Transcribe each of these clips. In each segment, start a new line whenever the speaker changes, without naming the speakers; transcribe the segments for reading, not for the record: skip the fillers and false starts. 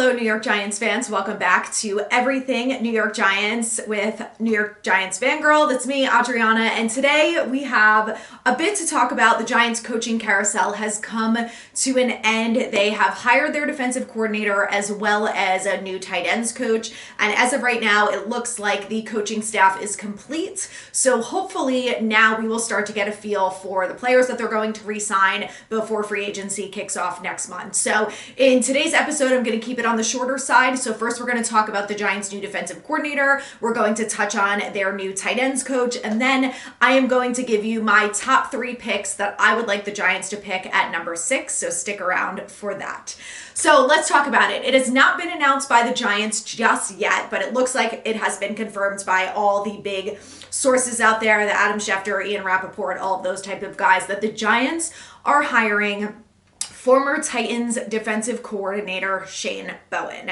Hello, New York Giants fans. Welcome back to Everything New York Giants with New York Giants fangirl. That's me, Adrianna, and today we have a bit to talk about. The Giants coaching carousel has come to an end. They have hired their defensive coordinator as well as a new tight ends coach, and as of right now, it looks like the coaching staff is complete. So hopefully now we will start to get a feel for the players that they're going to re-sign before free agency kicks off next month. So in today's episode, I'm going to keep it on the shorter side. So first we're going to talk about the Giants' new defensive coordinator. We're going to touch on their new tight ends coach. And then I am going to give you my top 3 picks that I would like the Giants to pick at number 6. So stick around for that. So let's talk about it. It has not been announced by the Giants just yet, but it looks like it has been confirmed by all the big sources out there, the Adam Schefter, Ian Rappaport, all of those type of guys, that the Giants are hiring former Titans defensive coordinator Shane Bowen.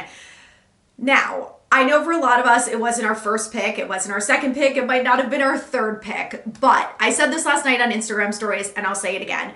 Now, I know for a lot of us, it wasn't our first pick, it wasn't our second pick, it might not have been our third pick, but I said this last night on Instagram stories, and I'll say it again.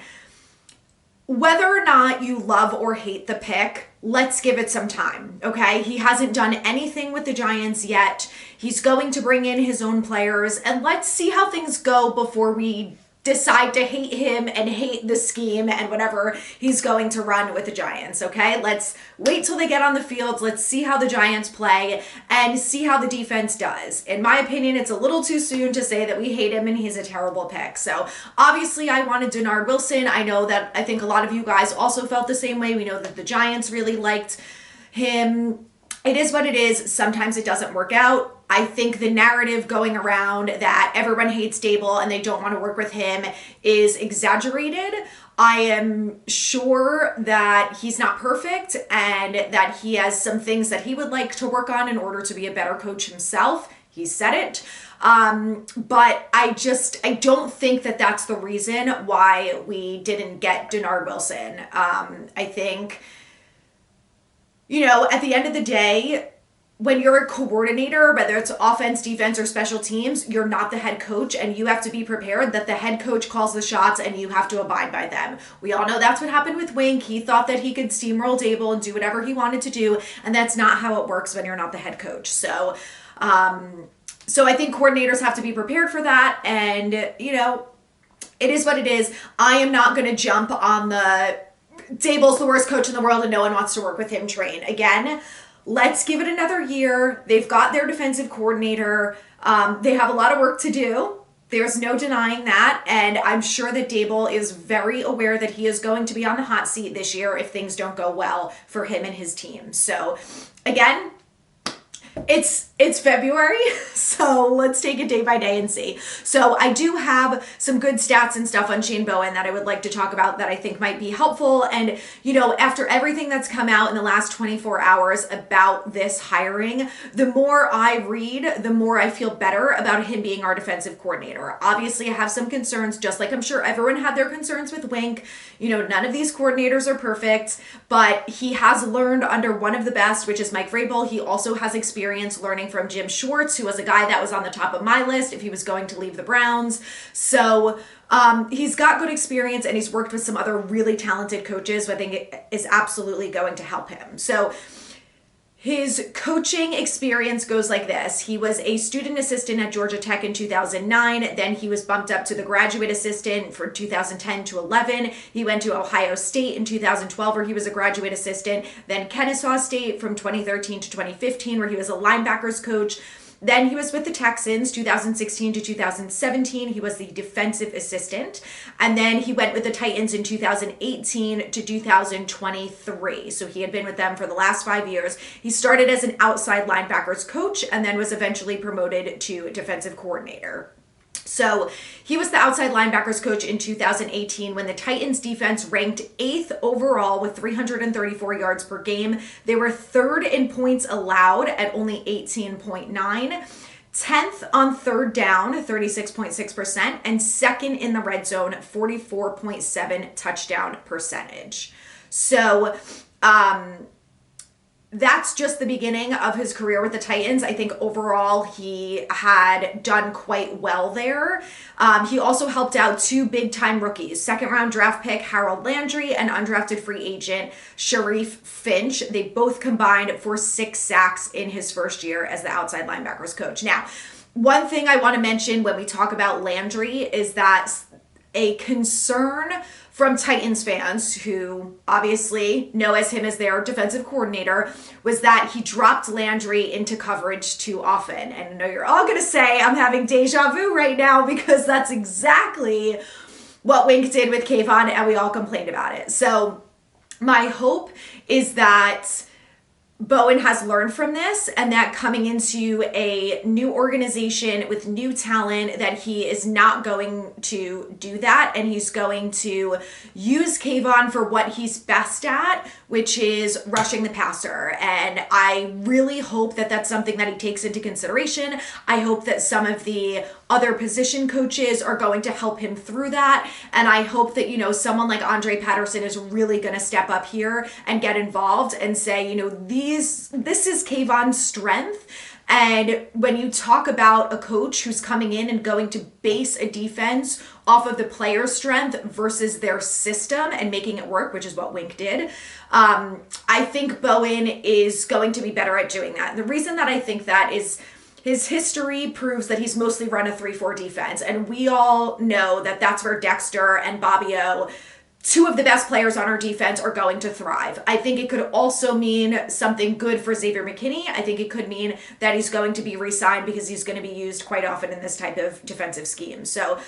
Whether or not you love or hate the pick, let's give it some time, okay? He hasn't done anything with the Giants yet. He's going to bring in his own players, and let's see how things go before we decide to hate him and hate the scheme and whatever he's going to run with the Giants, okay? Let's wait till they get on the field. Let's see how the Giants play and see how the defense does. In my opinion, it's a little too soon to say that we hate him and he's a terrible pick. So obviously I wanted Denard Wilson. I think a lot of you guys also felt the same way. We know that the Giants really liked him. It is what it is. Sometimes it doesn't work out. I think the narrative going around that everyone hates Dable and they don't want to work with him is exaggerated. I am sure that he's not perfect and that he has some things that he would like to work on in order to be a better coach himself. He said it. But I don't think that that's the reason why we didn't get Denard Wilson. I think, at the end of the day, when you're a coordinator, whether it's offense, defense, or special teams, you're not the head coach, and you have to be prepared that the head coach calls the shots and you have to abide by them. We all know that's what happened with Wink. He thought that he could steamroll Dable and do whatever he wanted to do, and that's not how it works when you're not the head coach. So I think coordinators have to be prepared for that, and, it is what it is. I am not going to jump on the Dable's the worst coach in the world and no one wants to work with him train. Again, let's give it another year. They've got their defensive coordinator. They have a lot of work to do. There's no denying that. And I'm sure that Dable is very aware that he is going to be on the hot seat this year if things don't go well for him and his team. So again, it's February, so let's take it day by day and see. So I do have some good stats and stuff on Shane Bowen that I would like to talk about that I think might be helpful. And, after everything that's come out in the last 24 hours about this hiring, the more I read, the more I feel better about him being our defensive coordinator. Obviously, I have some concerns, just like I'm sure everyone had their concerns with Wink. None of these coordinators are perfect, but he has learned under one of the best, which is Mike Vrabel. He also has experience learning from Jim Schwartz, who was a guy that was on the top of my list if he was going to leave the Browns. So he's got good experience and he's worked with some other really talented coaches, who I think is absolutely going to help him. So his coaching experience goes like this. He was a student assistant at Georgia Tech in 2009. Then he was bumped up to the graduate assistant from 2010 to 11. He went to Ohio State in 2012, where he was a graduate assistant. Then Kennesaw State from 2013 to 2015, where he was a linebackers coach. Then he was with the Texans 2016 to 2017. He was the defensive assistant. And then he went with the Titans in 2018 to 2023. So he had been with them for the last 5 years. He started as an outside linebackers coach and then was eventually promoted to defensive coordinator. So he was the outside linebackers coach in 2018 when the Titans defense ranked 8th overall with 334 yards per game. They were 3rd in points allowed at only 18.9, 10th on third down, 36.6%, and 2nd in the red zone, 44.7 touchdown percentage. So that's just the beginning of his career with the Titans. I think overall he had done quite well there. He also helped out two big-time rookies, second-round draft pick Harold Landry and undrafted free agent Sharif Finch. They both combined for 6 sacks in his first year as the outside linebackers coach. Now, one thing I want to mention when we talk about Landry is that a concern from Titans fans, who obviously know him as their defensive coordinator, was that he dropped Landry into coverage too often. And I know you're all going to say I'm having deja vu right now, because that's exactly what Wink did with Kayvon, and we all complained about it. So my hope is that Bowen has learned from this, and that coming into a new organization with new talent, that he is not going to do that, and he's going to use Kayvon for what he's best at, which is rushing the passer. And I really hope that that's something that he takes into consideration. I hope that some of the other position coaches are going to help him through that. And I hope that, someone like Andre Patterson is really going to step up here and get involved and say, this is Kayvon's strength. And when you talk about a coach who's coming in and going to base a defense off of the player's strength versus their system and making it work, which is what Wink did, I think Bowen is going to be better at doing that. The reason that I think that is his history proves that he's mostly run a 3-4 defense. And we all know that that's where Dexter and Bobbio, two of the best players on our defense, are going to thrive. I think it could also mean something good for Xavier McKinney. I think it could mean that he's going to be re-signed because he's going to be used quite often in this type of defensive scheme. So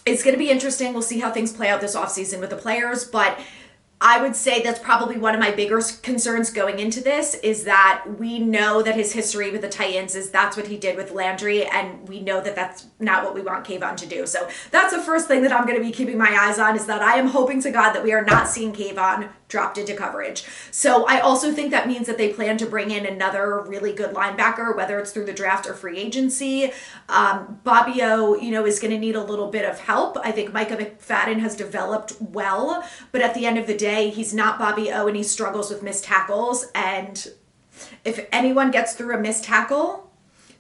it's going to be interesting. We'll see how things play out this offseason with the players, but I would say that's probably one of my bigger concerns going into this, is that we know that his history with the Titans is that's what he did with Landry, and we know that that's not what we want Kayvon to do. So that's the first thing that I'm going to be keeping my eyes on, is that I am hoping to God that we are not seeing Kayvon dropped into coverage. So I also think that means that they plan to bring in another really good linebacker, whether it's through the draft or free agency. Bobbio, is going to need a little bit of help. I think Micah McFadden has developed well, but at the end of the day, he's not Bobbio, and he struggles with missed tackles. And if anyone gets through a missed tackle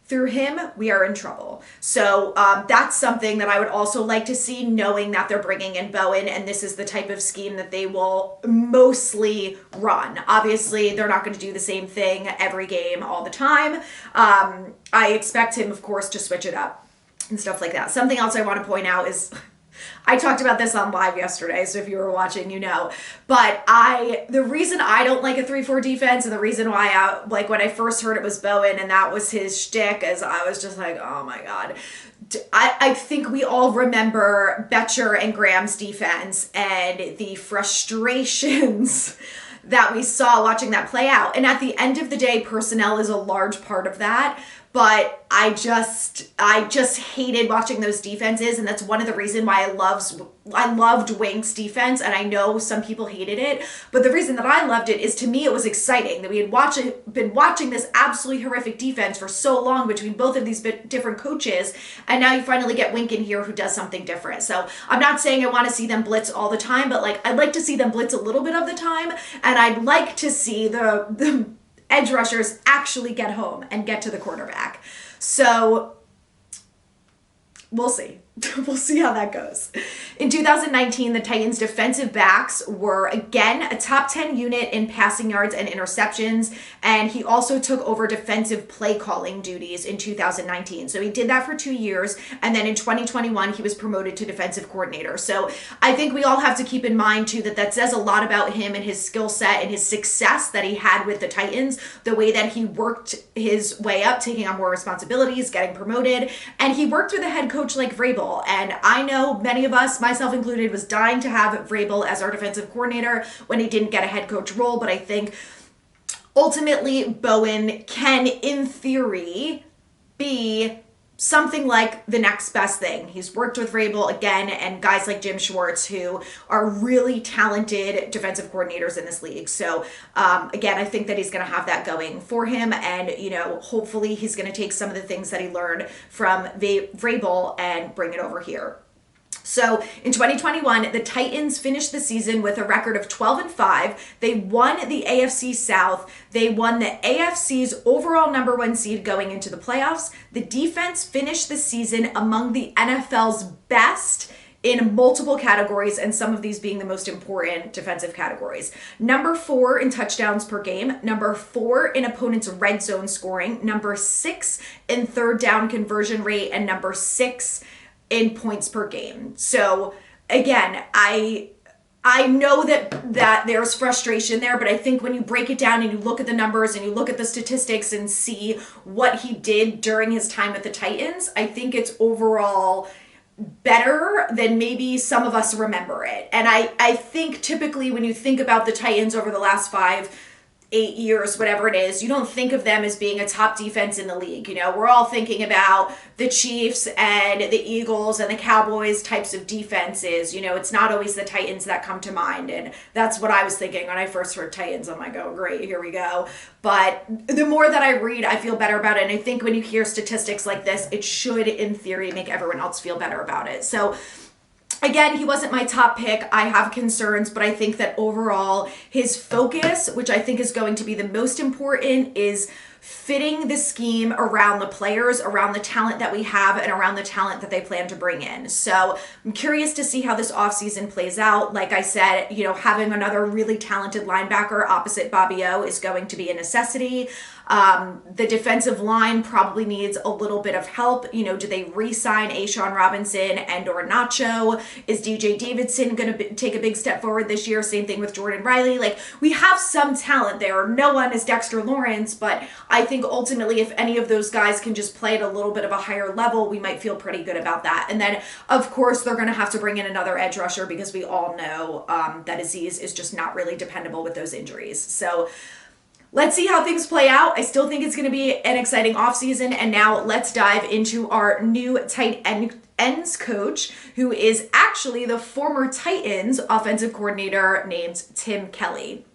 through him, we are in trouble. So that's something that I would also like to see, knowing that they're bringing in Bowen, and this is the type of scheme that they will mostly run. Obviously, they're not going to do the same thing every game all the time. I expect him, of course, to switch it up and stuff like that. Something else I want to point out is, I talked about this on live yesterday, so if you were watching, but the reason I don't like a 3-4 defense, and the reason why when I first heard it was Bowen and that was his shtick, is I was just like, oh my God. I think we all remember Betcher and Graham's defense and the frustrations that we saw watching that play out. And at the end of the day, personnel is a large part of that. But I just hated watching those defenses, and that's one of the reasons why I loved Wink's defense, and I know some people hated it, but the reason that I loved it is, to me, it was exciting that we had been watching this absolutely horrific defense for so long between both of these different coaches, and now you finally get Wink in here who does something different. So I'm not saying I want to see them blitz all the time, but I'd like to see them blitz a little bit of the time, and I'd like to see the edge rushers actually get home and get to the quarterback. So we'll see. We'll see how that goes. In 2019, the Titans' defensive backs were again a top 10 unit in passing yards and interceptions, and he also took over defensive play calling duties in 2019. So he did that for 2 years, and then in 2021, he was promoted to defensive coordinator. So I think we all have to keep in mind, too, that says a lot about him and his skill set and his success that he had with the Titans, the way that he worked his way up, taking on more responsibilities, getting promoted, and he worked with a head coach like Vrabel. And I know many of us, myself included, was dying to have Vrabel as our defensive coordinator when he didn't get a head coach role. But I think ultimately Bowen can, in theory, be something like the next best thing. He's worked with Vrabel again and guys like Jim Schwartz, who are really talented defensive coordinators in this league. So again, I think that he's going to have that going for him. And, hopefully he's going to take some of the things that he learned from Vrabel and bring it over here. So in 2021, the Titans finished the season with a record of 12-5. They won the AFC South. They won the AFC's overall number one seed going into the playoffs. The defense finished the season among the NFL's best in multiple categories, and some of these being the most important defensive categories. Number 4 in touchdowns per game, number 4 in opponents' red zone scoring, number 6 in third down conversion rate, and number 6 in points per game. So again, I know that there's frustration there, but I think when you break it down and you look at the numbers and you look at the statistics and see what he did during his time at the Titans, I think it's overall better than maybe some of us remember it. And I think typically when you think about the Titans over the last 5-8 years, whatever it is, you don't think of them as being a top defense in the league. You know, we're all thinking about the Chiefs and the Eagles and the Cowboys types of defenses. You know, it's not always the Titans that come to mind. And that's what I was thinking when I first heard Titans. I'm like, oh, great, here we go. But the more that I read, I feel better about it. And I think when you hear statistics like this, it should, in theory, make everyone else feel better about it. So again, he wasn't my top pick. I have concerns, but I think that overall his focus, which I think is going to be the most important, is fitting the scheme around the players, around the talent that we have, and around the talent that they plan to bring in. So I'm curious to see how this offseason plays out. Like I said, you know, having another really talented linebacker opposite Bobby O is going to be a necessity. The defensive line probably needs a little bit of help. You know, do they re-sign A'Shawn Robinson and or Nacho? Is DJ Davidson going to take a big step forward this year? Same thing with Jordan Riley. Like, we have some talent there. No one is Dexter Lawrence, but I think ultimately if any of those guys can just play at a little bit of a higher level, we might feel pretty good about that. And then, of course, they're going to have to bring in another edge rusher because we all know that Azeez is just not really dependable with those injuries. So let's see how things play out. I still think it's going to be an exciting offseason. And now let's dive into our new tight ends coach, who is actually the former Titans offensive coordinator named Tim Kelly.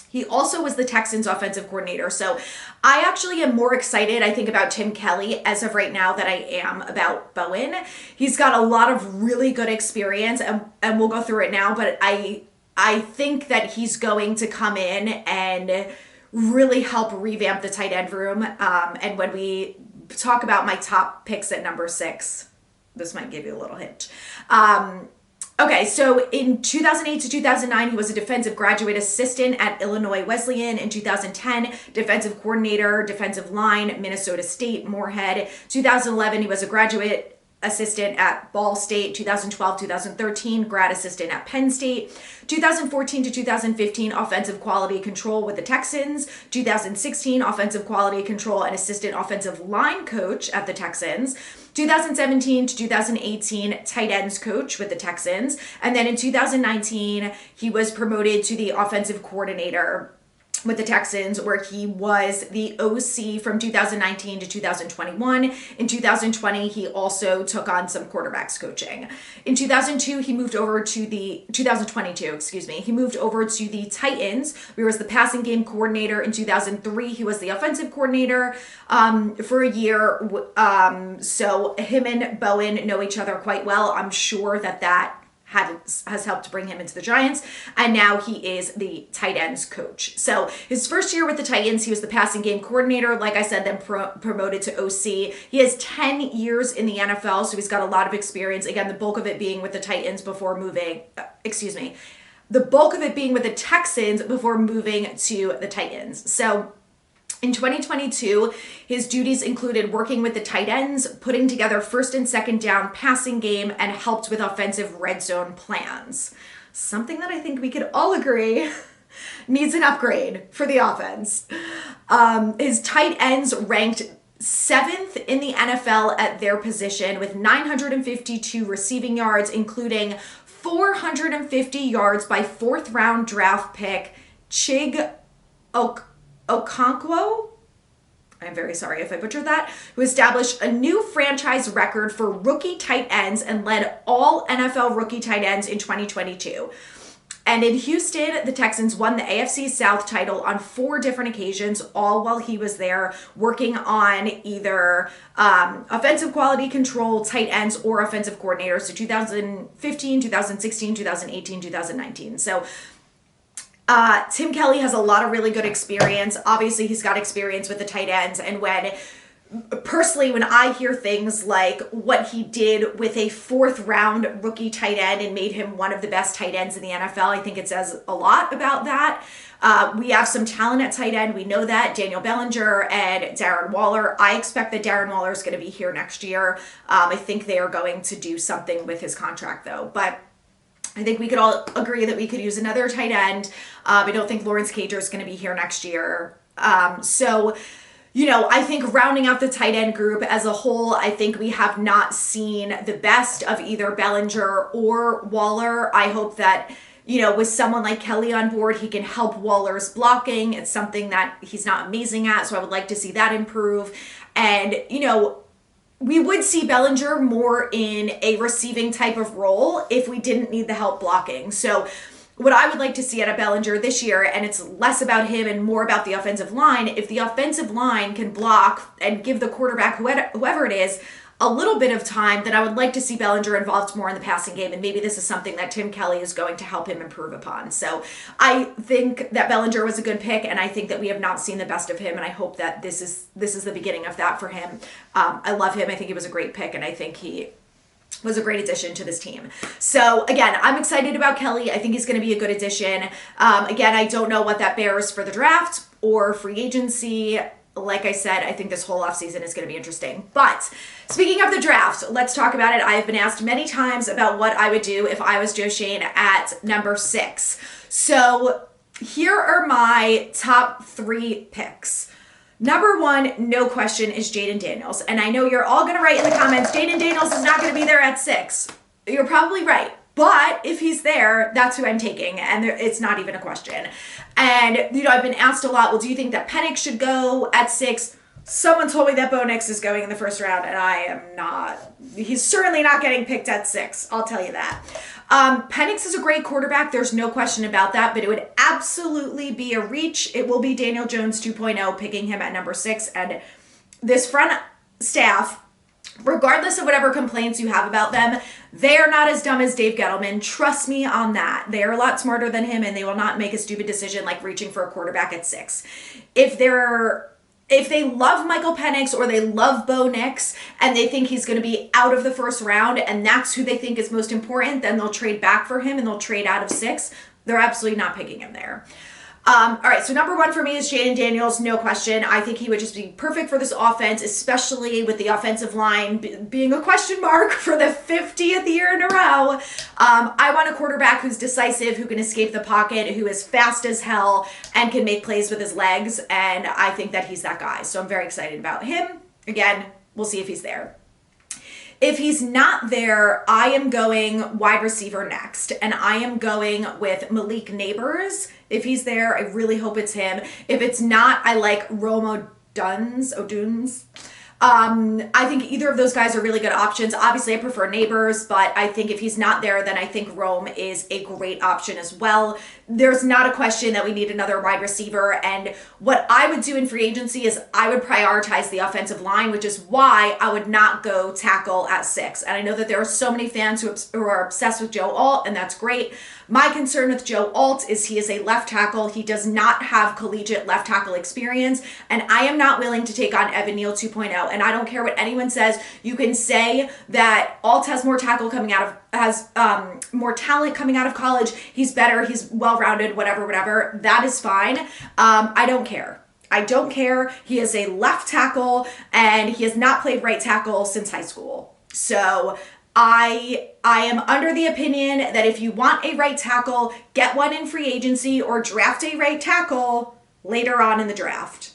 He also was the Texans offensive coordinator. So I actually am more excited, I think, about Tim Kelly as of right now than I am about Bowen. He's got a lot of really good experience, and we'll go through it now, but I think that he's going to come in and really help revamp the tight end room. And when we talk about my top picks at number 6, this might give you a little hint. Okay, so in 2008 to 2009, he was a defensive graduate assistant at Illinois Wesleyan. In 2010, defensive coordinator, defensive line, Minnesota State, Moorhead. 2011, he was a graduate assistant at Ball State. 2012, 2013, grad assistant at Penn State. 2014 to 2015, offensive quality control with the Texans. 2016, offensive quality control and assistant offensive line coach at the Texans. 2017 to 2018, tight ends coach with the Texans. And then in 2019, he was promoted to the offensive coordinator with the Texans, where he was the OC from 2019 to 2021. In 2020, he also took on some quarterbacks coaching. In 2022, he moved over to the Titans. He was the passing game coordinator. In 2003, he was the offensive coordinator for a year. So him and Bowen know each other quite well. I'm sure that has helped bring him into the Giants, and now he is the tight ends coach. So his first year with the Titans, he was the passing game coordinator, like I said, then promoted to OC. He has 10 years in the NFL, so he's got a lot of experience. Again, the bulk of it being with the Titans before moving, the bulk of it being with the Texans before moving to the Titans. So in 2022, his duties included working with the tight ends, putting together first and second down passing game, and helped with offensive red zone plans. Something that I think we could all agree needs an upgrade for the offense. His tight ends ranked 7th in the NFL at their position with 952 receiving yards, including 450 yards by 4th round draft pick Chig Okonkwo, I'm very sorry if I butchered that, who established a new franchise record for rookie tight ends and led all NFL rookie tight ends in 2022. And in Houston, the Texans won the AFC South title on 4 different occasions, all while he was there working on either offensive quality control, tight ends, or offensive coordinators. So 2015, 2016, 2018, 2019. So Tim Kelly has a lot of really good experience. Obviously, he's got experience with the tight ends. And personally, when I hear things like what he did with a 4th round rookie tight end and made him one of the best tight ends in the NFL, I think it says a lot about that. We have some talent at tight end. We know that. Daniel Bellinger and Darren Waller. I expect that Darren Waller is going to be here next year. I think they are going to do something with his contract, though. But I think we could all agree that we could use another tight end. I don't think Lawrence Cager is going to be here next year. I think rounding out the tight end group as a whole, I think we have not seen the best of either Bellinger or Waller. I hope that, with someone like Kelly on board, he can help Waller's blocking. It's something that he's not amazing at, so I would like to see that improve. And, we would see Bellinger more in a receiving type of role if we didn't need the help blocking. So what I would like to see out of Bellinger this year, and it's less about him and more about the offensive line, if the offensive line can block and give the quarterback, whoever it is, a little bit of time, then I would like to see Bellinger involved more in the passing game, and maybe this is something that Tim Kelly is going to help him improve upon. So I think that Bellinger was a good pick, and I think that we have not seen the best of him, and I hope that this is the beginning of that for him. I love him. I think he was a great pick, and I think he was a great addition to this team. So again, I'm excited about Kelly. I think he's going to be a good addition. Again, I don't know what that bears for the draft or free agency. Like I said, I think this whole offseason is going to be interesting. But speaking of the draft, let's talk about it. I have been asked many times about what I would do if I was Joe Schoen at number 6. So here are my top 3 picks. Number 1, no question, is Jayden Daniels. And I know you're all going to write in the comments, Jayden Daniels is not going to be there at 6. You're probably right. But if he's there, that's who I'm taking, and it's not even a question. And, I've been asked a lot, well, do you think that Penix should go at 6? Someone told me that Bo Nix is going in the first round, and I am not. He's certainly not getting picked at 6, I'll tell you that. Penix is a great quarterback, there's no question about that, but it would absolutely be a reach. It will be Daniel Jones 2.0 picking him at number 6, and this front staff, regardless of whatever complaints you have about them, they are not as dumb as Dave Gettleman. Trust me on that. They are a lot smarter than him, and they will not make a stupid decision like reaching for a quarterback at 6. If they love Michael Penix or they love Bo Nix and they think he's going to be out of the first round and that's who they think is most important, then they'll trade back for him and they'll trade out of 6. They're absolutely not picking him there. All right, so number 1 for me is Jayden Daniels, no question. I think he would just be perfect for this offense, especially with the offensive line being a question mark for the 50th year in a row. I want a quarterback who's decisive, who can escape the pocket, who is fast as hell, and can make plays with his legs, and I think that he's that guy. So I'm very excited about him. Again, we'll see if he's there. If he's not there, I am going wide receiver next, and I am going with Malik Neighbors. If he's there, I really hope it's him. If it's not, I like Rome Oduns. I think either of those guys are really good options. Obviously, I prefer Neighbors, but I think if he's not there, then I think Rome is a great option as well. There's not a question that we need another wide receiver, and what I would do in free agency is I would prioritize the offensive line, which is why I would not go tackle at 6. And I know that there are so many fans who are obsessed with Joe Alt, and that's great. My concern with Joe Alt is he is a left tackle. He does not have collegiate left tackle experience, and I am not willing to take on Evan Neal 2.0. And I don't care what anyone says. You can say that Alt has more more talent coming out of college. He's better. He's well-rounded, whatever. That is fine. I don't care. I don't care. He is a left tackle, and he has not played right tackle since high school. So I am under the opinion that if you want a right tackle, get one in free agency or draft a right tackle later on in the draft.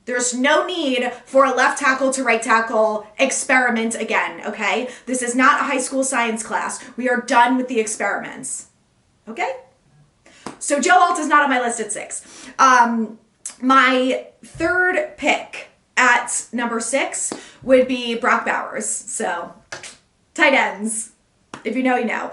There's no need for a left tackle to right tackle experiment again, okay? This is not a high school science class. We are done with the experiments, okay? So Joe Alt is not on my list at 6. My third pick at number 6 would be Brock Bowers. So tight ends. If you know, you know.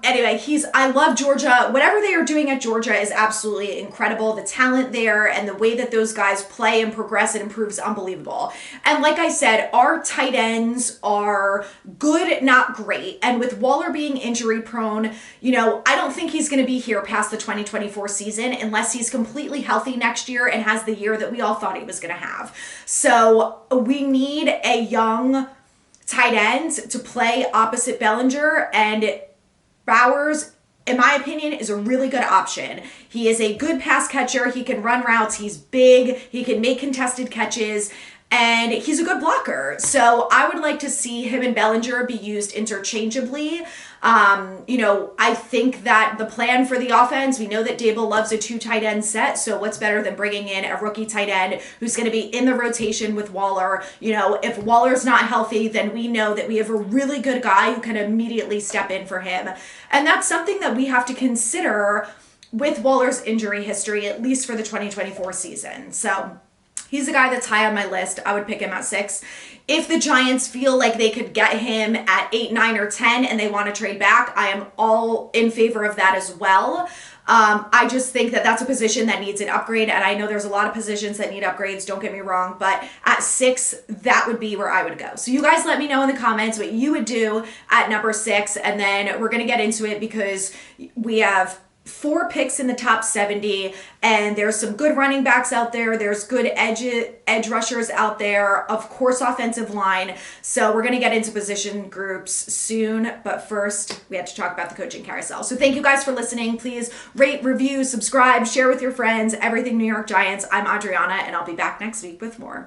Anyway, I love Georgia. Whatever they are doing at Georgia is absolutely incredible. The talent there and the way that those guys play and progress and improve is unbelievable. And like I said, our tight ends are good, not great. And with Waller being injury prone, you know, I don't think he's going to be here past the 2024 season unless he's completely healthy next year and has the year that we all thought he was going to have. So we need a young tight end to play opposite Bellinger, and Bowers, in my opinion, is a really good option. He is a good pass catcher. He can run routes. He's big. He can make contested catches. And he's a good blocker. So I would like to see him and Bellinger be used interchangeably. You know, I think that the plan for the offense, we know that Dable loves a 2 tight end set. So what's better than bringing in a rookie tight end who's going to be in the rotation with Waller? You know, if Waller's not healthy, then we know that we have a really good guy who can immediately step in for him. And that's something that we have to consider with Waller's injury history, at least for the 2024 season. So he's the guy that's high on my list. I would pick him at 6. If the Giants feel like they could get him at 8, 9, or 10 and they want to trade back, I am all in favor of that as well. I just think that that's a position that needs an upgrade, and I know there's a lot of positions that need upgrades, don't get me wrong, but at 6, that would be where I would go. So you guys let me know in the comments what you would do at number 6, and then we're going to get into it because we have 4 picks in the top 70, and there's some good running backs out there. There's good edge rushers out there, of course, offensive line. So we're going to get into position groups soon, but first we have to talk about the coaching carousel. So thank you guys for listening. Please rate, review, subscribe, share with your friends, everything New York Giants. I'm Adrianna, and I'll be back next week with more.